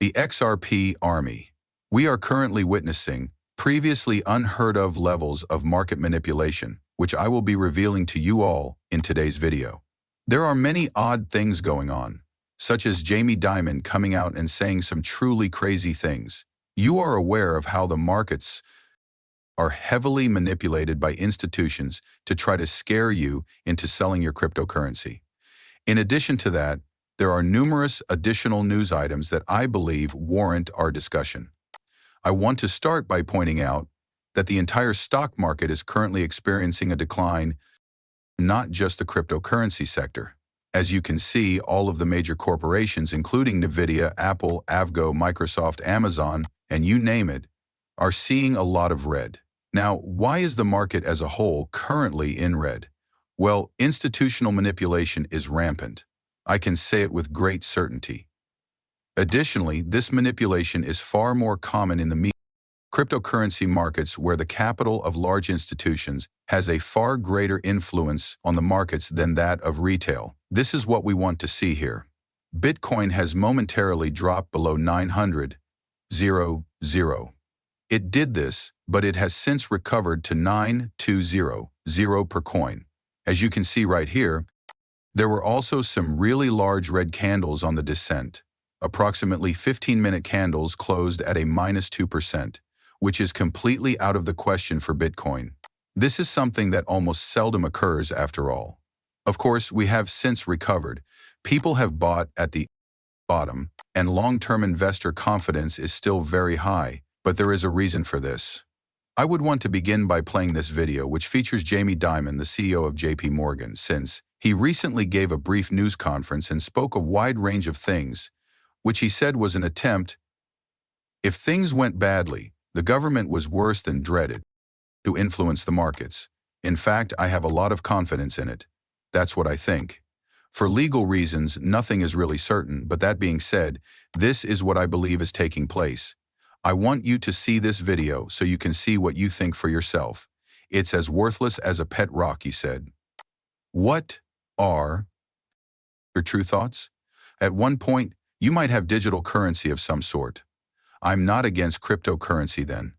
The XRP army. We are currently witnessing previously unheard of levels of market manipulation, which I will be revealing to you all in today's video. There are many odd things going on, such as Jamie Dimon coming out and saying some truly crazy things. You are aware of how the markets are heavily manipulated by institutions to try to scare you into selling your cryptocurrency. In addition to that, there are numerous additional news items that I believe warrant our discussion. I want to start by pointing out that the entire stock market is currently experiencing a decline, not just the cryptocurrency sector. As you can see, all of the major corporations, including Nvidia, Apple, Avgo, Microsoft, Amazon, and you name it, are seeing a lot of red. Now, why is the market as a whole currently in red? Well, institutional manipulation is rampant. I can say it with great certainty. Additionally, this manipulation is far more common in the cryptocurrency markets, where the capital of large institutions has a far greater influence on the markets than that of retail. This is what we want to see here. Bitcoin has momentarily dropped below 900. It did this, but it has since recovered to 9,200 per coin. As you can see right here, there were also some really large red candles on the descent. Approximately 15-minute candles closed at a -2%, which is completely out of the question for Bitcoin. This is something that almost seldom occurs after all. Of course, we have since recovered. People have bought at the bottom, and long-term investor confidence is still very high, but there is a reason for this. I would want to begin by playing this video, which features Jamie Dimon, the CEO of JP Morgan, since he recently gave a brief news conference and spoke a wide range of things, which he said was an attempt, if things went badly, the government was worse than dreaded, to influence the markets. In fact, I have a lot of confidence in it. That's what I think. For legal reasons, nothing is really certain, but that being said, this is what I believe is taking place. I want you to see this video so you can see what you think for yourself. It's as worthless as a pet rock, he said. What are your true thoughts? At one point, you might have digital currency of some sort. I'm not against cryptocurrency then.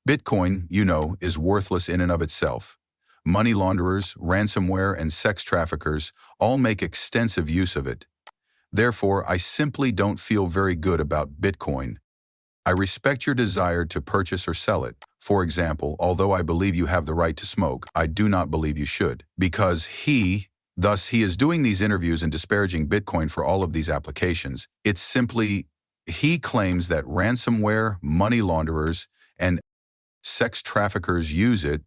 Bitcoin, you know, is worthless in and of itself. Money launderers, ransomware, and sex traffickers all make extensive use of it. Therefore, I simply don't feel very good about Bitcoin. I respect your desire to purchase or sell it. For example, although I believe you have the right to smoke, I do not believe you should, because he is doing these interviews and disparaging Bitcoin for all of these applications. It's simply, he claims that ransomware, money launderers, and sex traffickers use it,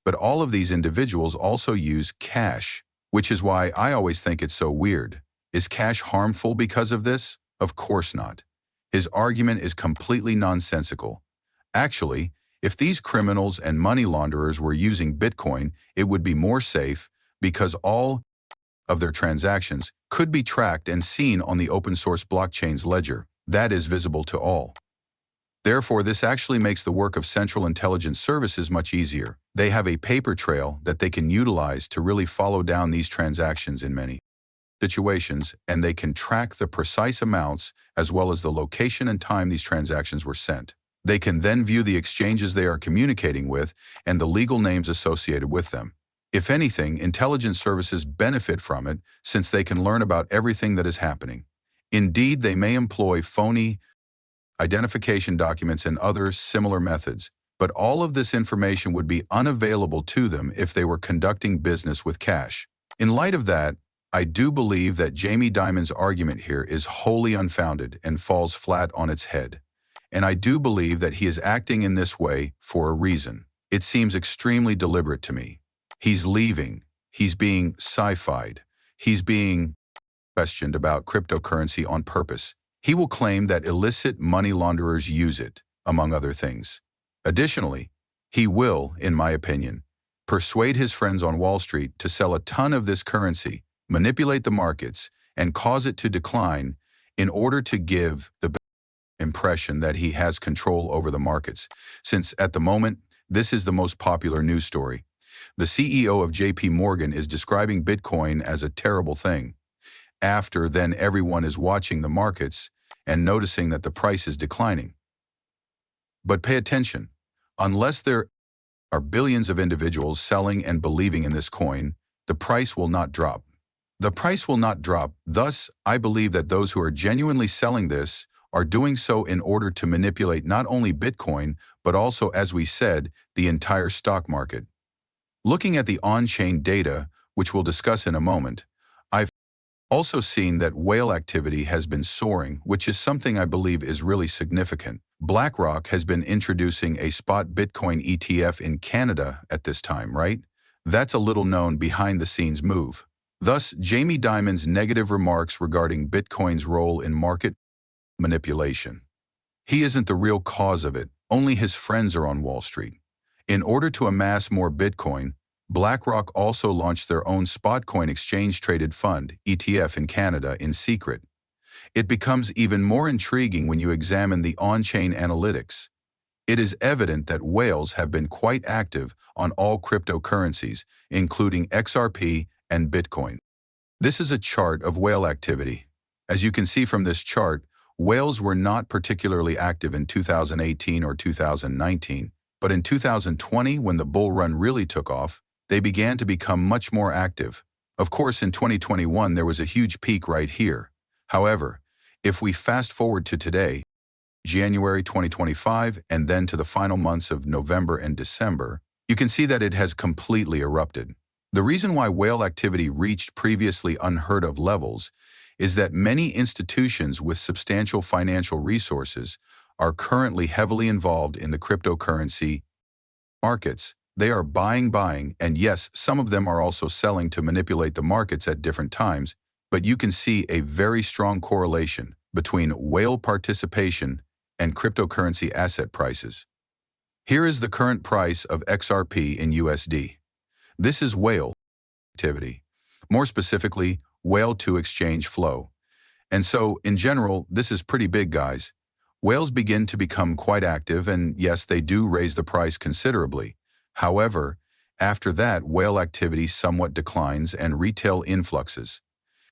but all of these individuals also use cash, which is why I always think it's so weird. Is cash harmful because of this? Of course not. His argument is completely nonsensical. Actually, if these criminals and money launderers were using Bitcoin, it would be more safe because all of their transactions could be tracked and seen on the open source blockchain's ledger. That is visible to all. Therefore, this actually makes the work of Central Intelligence Services much easier. They have a paper trail that they can utilize to really follow down these transactions in many situations, and they can track the precise amounts as well as the location and time these transactions were sent. They can then view the exchanges they are communicating with and the legal names associated with them. If anything, intelligence services benefit from it since they can learn about everything that is happening. Indeed, they may employ phony identification documents and other similar methods, but all of this information would be unavailable to them if they were conducting business with cash. In light of that, I do believe that Jamie Dimon's argument here is wholly unfounded and falls flat on its head. And I do believe that he is acting in this way for a reason. It seems extremely deliberate to me. He's leaving. He's being sci-fied. He's being questioned about cryptocurrency on purpose. He will claim that illicit money launderers use it, among other things. Additionally, he will, in my opinion, persuade his friends on Wall Street to sell a ton of this currency, manipulate the markets, and cause it to decline in order to give the impression that he has control over the markets, since at the moment, this is the most popular news story. The CEO of JP Morgan is describing Bitcoin as a terrible thing. After then everyone is watching the markets, and noticing that the price is declining. But pay attention. Unless there are billions of individuals selling and believing in this coin, the price will not drop. The price will not drop. Thus, I believe that those who are genuinely selling this are doing so in order to manipulate not only Bitcoin, but also, as we said, the entire stock market. Looking at the on-chain data, which we'll discuss in a moment, I've also seen that whale activity has been soaring, which is something I believe is really significant. BlackRock has been introducing a spot Bitcoin ETF in Canada at this time, right? That's a little known behind-the-scenes move. Thus, Jamie Dimon's negative remarks regarding Bitcoin's role in market manipulation. He isn't the real cause of it, only his friends are on Wall Street. In order to amass more Bitcoin, BlackRock also launched their own spot coin exchange-traded fund, ETF, in Canada in secret. It becomes even more intriguing when you examine the on-chain analytics. It is evident that whales have been quite active on all cryptocurrencies, including XRP and Bitcoin. This is a chart of whale activity. As you can see from this chart, whales were not particularly active in 2018 or 2019, but in 2020, when the bull run really took off, they began to become much more active. Of course, in 2021, there was a huge peak right here. However, if we fast forward to today, January 2025, and then to the final months of November and December, you can see that it has completely erupted. The reason why whale activity reached previously unheard of levels is that many institutions with substantial financial resources are currently heavily involved in the cryptocurrency markets. They are buying, and yes, some of them are also selling to manipulate the markets at different times, but you can see a very strong correlation between whale participation and cryptocurrency asset prices. Here is the current price of XRP in USD. This is whale activity, more specifically, whale to exchange flow. And so, in general, this is pretty big, guys. Whales begin to become quite active, and yes, they do raise the price considerably. However, after that, whale activity somewhat declines and retail influxes.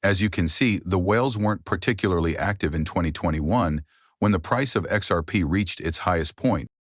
As you can see, the whales weren't particularly active in 2021 when the price of XRP reached its highest point.